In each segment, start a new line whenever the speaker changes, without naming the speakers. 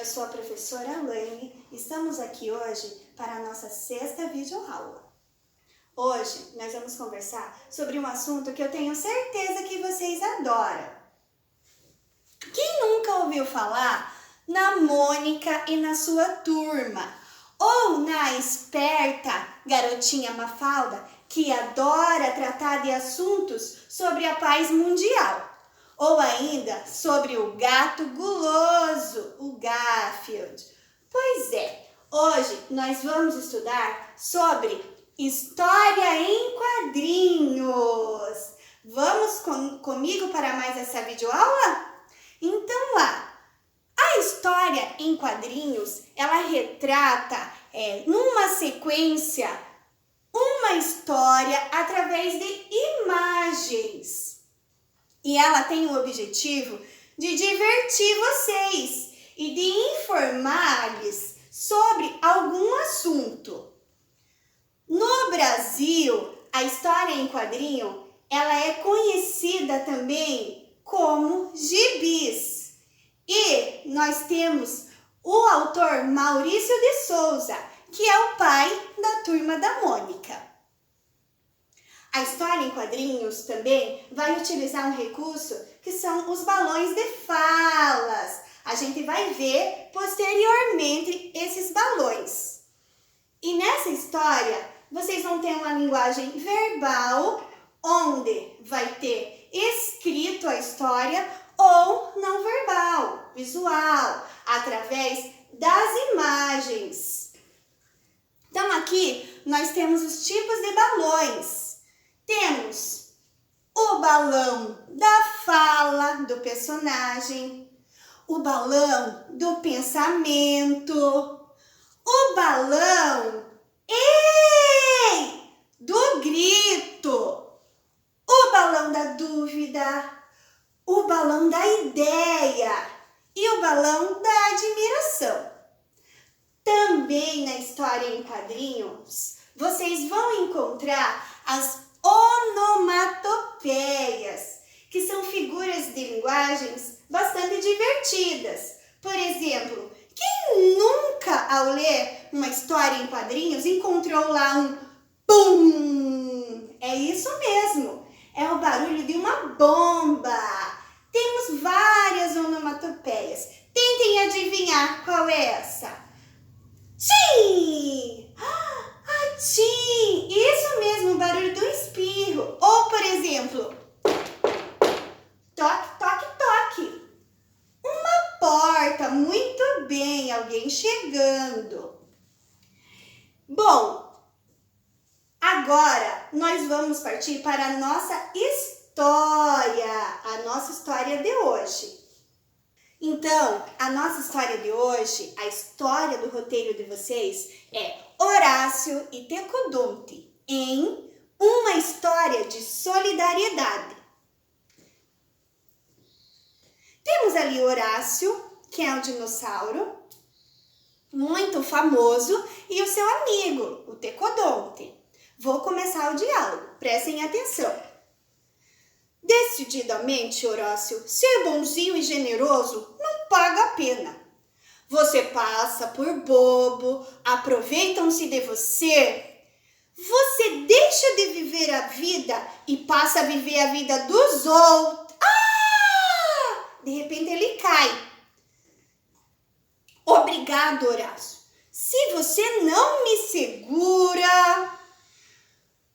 eu sou a professora Alaine. Estamos aqui hoje para a nossa 6ª videoaula. Hoje nós vamos conversar sobre um assunto que eu tenho certeza que vocês adoram. Quem nunca ouviu falar na Mônica e na sua turma? Ou na esperta garotinha Mafalda, que adora tratar de assuntos sobre a paz mundial? Ou ainda sobre o gato guloso, o Garfield? Pois é, hoje nós vamos estudar sobre história em quadrinhos. Vamos comigo para mais essa videoaula? Então lá! A história em quadrinhos, ela retrata numa sequência uma história através de imagens. E ela tem o objetivo de divertir vocês e de informar-lhes sobre algum assunto. No Brasil, a história em quadrinho, ela é conhecida também como gibis. E nós temos o autor Maurício de Souza, que é o pai da Turma da Mônica. A história em quadrinhos também vai utilizar um recurso que são os balões de falas. A gente vai ver posteriormente esses balões. E nessa história, vocês vão ter uma linguagem verbal, onde vai ter escrito a história, ou não verbal, visual, através das imagens. Então aqui nós temos os tipos de balões. Temos o balão da fala do personagem, o balão do pensamento, o balão do grito, o balão da dúvida, o balão da ideia e o balão da admiração. Também na história em quadrinhos, vocês vão encontrar as onomatopeias, que são figuras de linguagens bastante divertidas. Por exemplo, quem nunca, ao ler uma história em quadrinhos, encontrou lá um pum? É isso mesmo, é o barulho de uma bomba. Temos várias onomatopeias. Tentem adivinhar qual é essa. Tchim! Tchim! Isso mesmo, o barulho do espirro. Ou, por exemplo, toque, toque, toque. Uma porta, muito bem, alguém chegando. Bom, agora nós vamos partir para a nossa a nossa história de hoje. Então, a nossa história de hoje, a história do roteiro de vocês é Horácio e Tecodonte em Uma História de Solidariedade. Temos ali Horácio, que é um dinossauro muito famoso, e o seu amigo, o Tecodonte. Vou começar o diálogo, prestem atenção. Decididamente, Horácio, ser bonzinho e generoso não paga a pena. Você passa por bobo, aproveitam-se de você. Você deixa de viver a vida e passa a viver a vida dos outros. De repente ele cai. Obrigado, Horácio. Se você não me segura...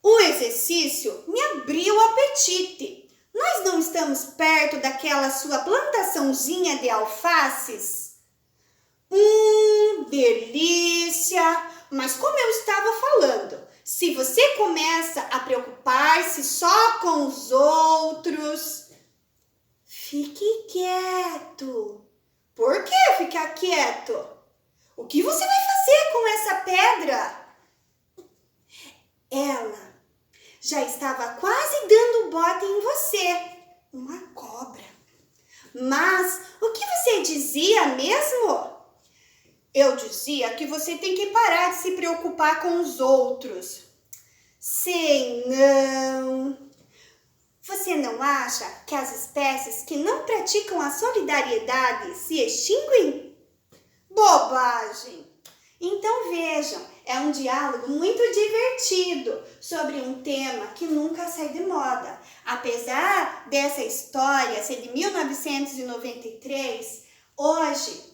O exercício me abriu o apetite. Nós não estamos perto daquela sua plantaçãozinha de alfaces? Delícia! Mas como eu estava falando, se você começa a preocupar-se só com os outros, fique quieto. Por que ficar quieto? O que você vai fazer com essa pedra? Ela já estava quase dando bote em você, uma cobra. Mas o que você dizia mesmo? Eu dizia que você tem que parar de se preocupar com os outros. Sei não. Você não acha que as espécies que não praticam a solidariedade se extinguem? linguagem. Então vejam, é um diálogo muito divertido sobre um tema que nunca sai de moda. Apesar dessa história ser de 1993, hoje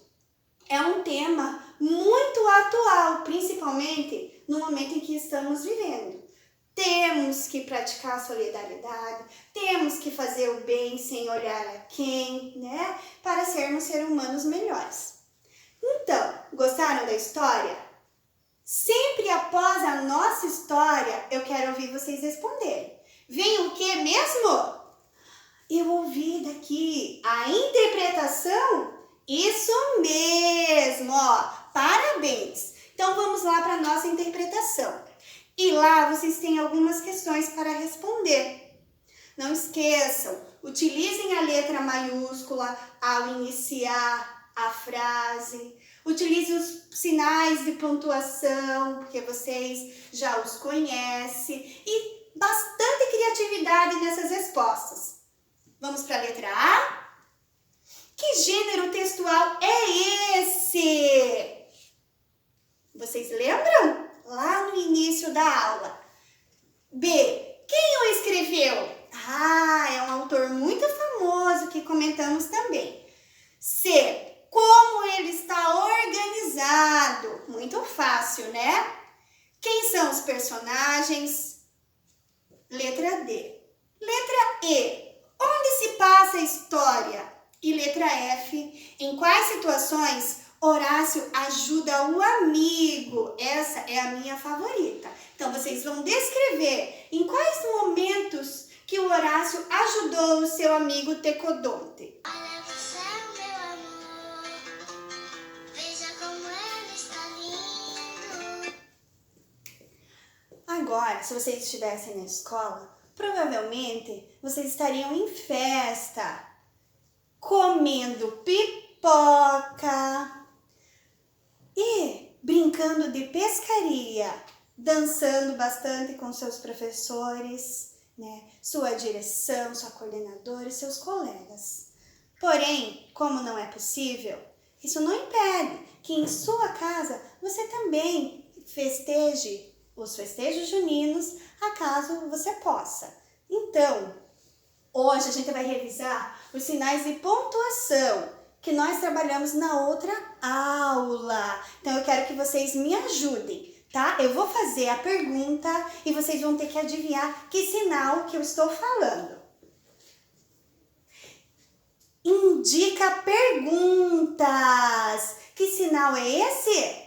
é um tema muito atual, principalmente no momento em que estamos vivendo. Temos que praticar a solidariedade, temos que fazer o bem sem olhar a quem, né? Para sermos seres humanos melhores. Então, gostaram da história? Sempre após a nossa história, eu quero ouvir vocês responderem. Vem o que mesmo? Eu ouvi daqui a interpretação? Isso mesmo, ó, parabéns! Então vamos lá para a nossa interpretação. E lá vocês têm algumas questões para responder. Não esqueçam, utilizem a letra maiúscula ao iniciar a frase. Utilize os sinais de pontuação, porque vocês já os conhecem. E bastante criatividade nessas respostas. Vamos para a letra A? Que gênero textual é esse? Vocês lembram? Lá no início da aula. B. Quem o escreveu? Ah, é um autor muito famoso que comentamos também. C. Como ele está organizado? Muito fácil, né? Quem são os personagens? Letra D. Letra E. Onde se passa a história? E letra F. Em quais situações Horácio ajuda o amigo? Essa é a minha favorita. Então, vocês vão descrever em quais momentos que o Horácio ajudou o seu amigo Tecodonte.
Olha pro céu, meu amor, veja como ele está lindo.
Agora, se vocês estivessem na escola, provavelmente vocês estariam em festa, comendo pipoca e brincando de pescaria, dançando bastante com seus professores, né? Sua direção, sua coordenadora e seus colegas. Porém, como não é possível, isso não impede que em sua casa você também festeje os festejos juninos, acaso você possa. Então, hoje a gente vai revisar os sinais de pontuação que nós trabalhamos na outra aula. Então, eu quero que vocês me ajudem, tá? Eu vou fazer a pergunta e vocês vão ter que adivinhar que sinal que eu estou falando. Indica perguntas. Que sinal é esse?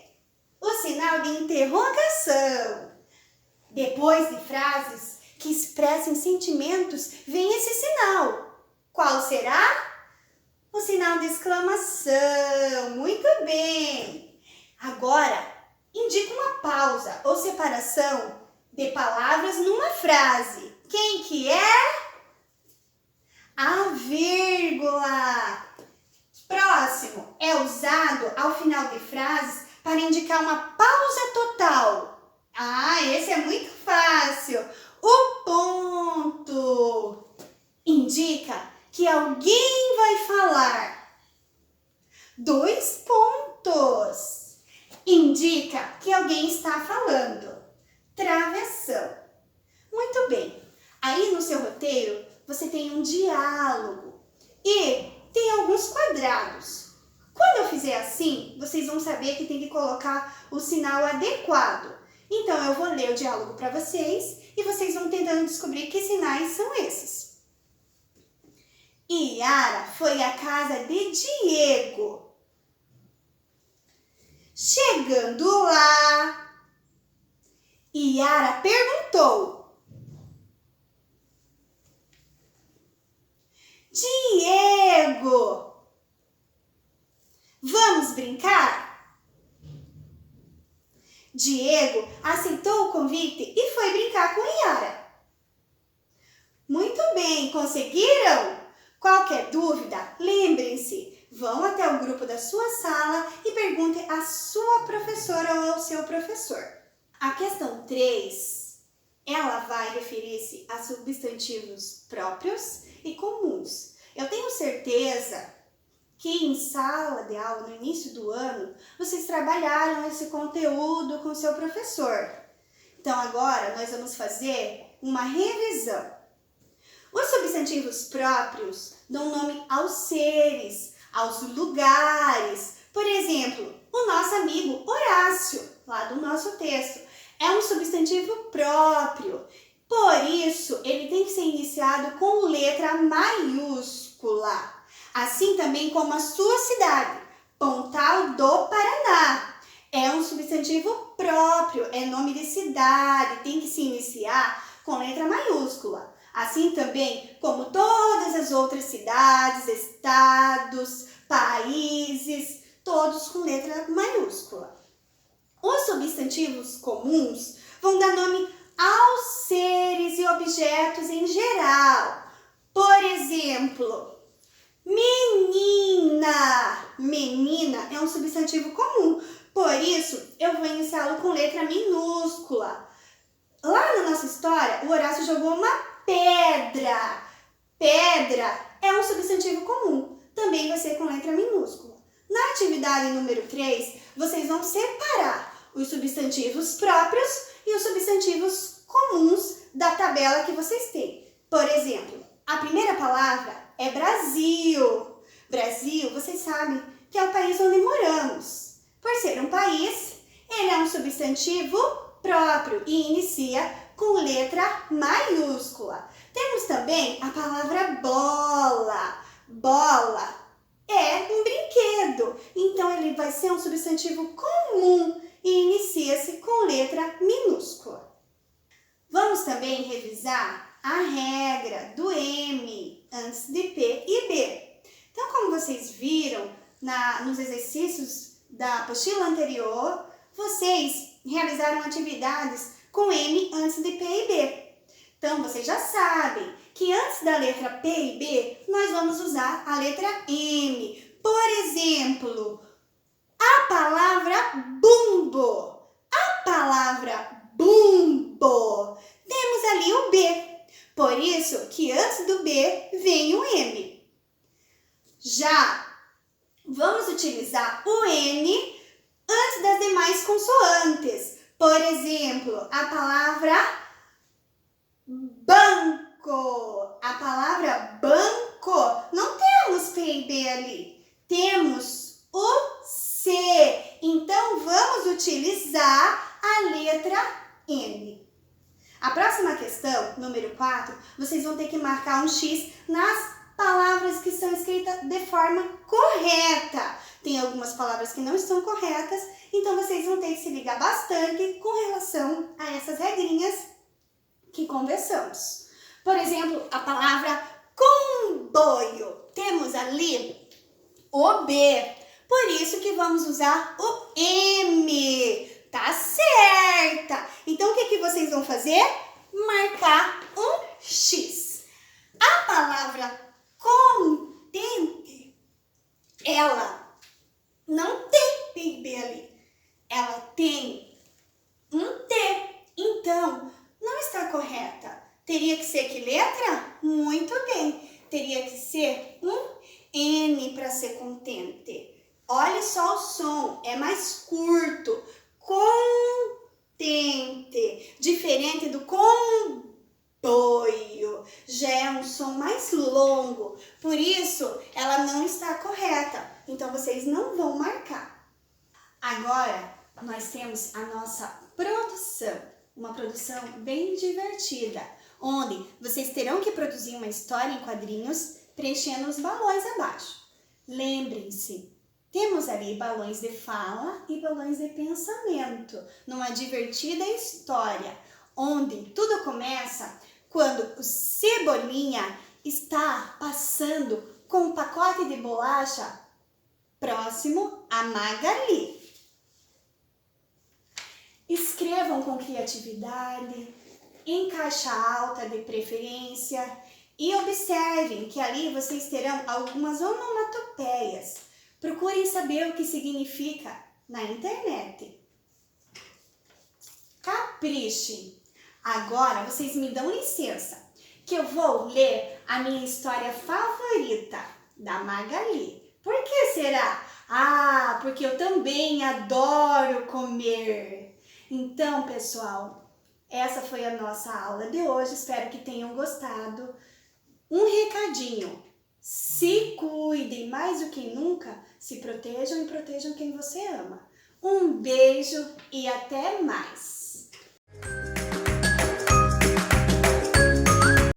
O sinal de interrogação. Depois de frases que expressem sentimentos, vem esse sinal. Qual será? O sinal de exclamação. Muito bem. Agora, indica uma pausa ou separação de palavras numa frase. Quem que é? A vírgula. Próximo, é usado ao final de frases para indicar uma pausa total. Ah, esse é muito fácil. O ponto indica que alguém vai falar. 2 pontos. Indica que alguém está falando. Travessão. Muito bem. Aí no seu roteiro você tem um diálogo e tem alguns quadrados. Quando eu fizer assim, vocês vão saber que tem que colocar o sinal adequado. Então eu vou ler o diálogo para vocês e vocês vão tentando descobrir que sinais são esses. Yara foi à casa de Diego. Chegando lá, Yara perguntou: Diego, vamos brincar? Diego aceitou o convite e foi brincar com Yara. Muito bem, conseguiram? Qualquer dúvida, lembrem-se, vão até o grupo da sua sala e perguntem à sua professora ou ao seu professor. A questão 3, ela vai referir-se a substantivos próprios e comuns. Eu tenho certeza que em sala de aula, no início do ano, vocês trabalharam esse conteúdo com seu professor. Então agora nós vamos fazer uma revisão. Os substantivos próprios dão nome aos seres, aos lugares. Por exemplo, o nosso amigo Horácio, lá do nosso texto, é um substantivo próprio. Por isso, ele tem que ser iniciado com letra maiúscula. Assim também como a sua cidade, Pontal do Paraná. É um substantivo próprio, é nome de cidade, tem que se iniciar com letra maiúscula. Assim também como todas as outras cidades, estados, países, todos com letra maiúscula. Os substantivos comuns vão dar nome aos seres e objetos em geral. Por exemplo, menina. Menina é um substantivo comum, por isso eu vou iniciá-lo com letra minúscula. Lá na nossa história, o Horácio jogou uma pedra. Pedra é um substantivo comum, também vai ser com letra minúscula. Na atividade número 3, vocês vão separar os substantivos próprios e os substantivos comuns da tabela que vocês têm. Por exemplo, a primeira palavra é Brasil. Brasil, vocês sabem que é o país onde moramos. Por ser um país, ele é um substantivo próprio e inicia com letra maiúscula. Temos também a palavra bola. Bola é um brinquedo, então ele vai ser um substantivo comum e inicia-se com letra minúscula. Vamos também revisar a regra do M antes de P e B. Então, como vocês viram nos exercícios da apostila anterior, vocês realizaram atividades com M antes de P e B. Então, vocês já sabem que antes da letra P e B, nós vamos usar a letra M. Por exemplo, a palavra bumbo. A palavra bumbo. Temos ali o B. Por isso que antes do B vem o M. Já vamos utilizar o N antes das demais consoantes. Por exemplo, a palavra banco. A palavra banco, não temos P e B ali. Temos o C. Então, vamos utilizar a letra N. A próxima questão, número 4, vocês vão ter que marcar um X nas palavras que estão escritas de forma correta. Tem algumas palavras que não estão corretas, então vocês vão ter que se ligar bastante com relação a essas regrinhas que conversamos. Por exemplo, a palavra comboio. Temos ali o B, por isso que vamos usar o M. Tá certa! Então, o que vocês vão fazer? Marcar um X. A palavra contente, ela não tem P e B ali. Ela tem um T. Então, não está correta. Teria que ser que letra? Muito bem. Teria que ser um N para ser contente. Olha só o som, é mais curto. Contente, diferente do comboio, já é um som mais longo, por isso ela não está correta, então vocês não vão marcar. Agora nós temos a nossa produção, uma produção bem divertida, onde vocês terão que produzir uma história em quadrinhos preenchendo os balões abaixo. Lembrem-se, temos ali balões de fala e balões de pensamento, numa divertida história, onde tudo começa quando o Cebolinha está passando com um pacote de bolacha próximo a Magali. Escrevam com criatividade, em caixa alta de preferência e observem que ali vocês terão algumas onomatopeias. Procurem saber o que significa na internet. Caprichem! Agora vocês me dão licença, que eu vou ler a minha história favorita da Magali. Por que será? Ah, porque eu também adoro comer. Então, pessoal, essa foi a nossa aula de hoje. Espero que tenham gostado. Um recadinho. Se cuidem mais do que nunca, se protejam e protejam quem você ama. Um beijo e até mais!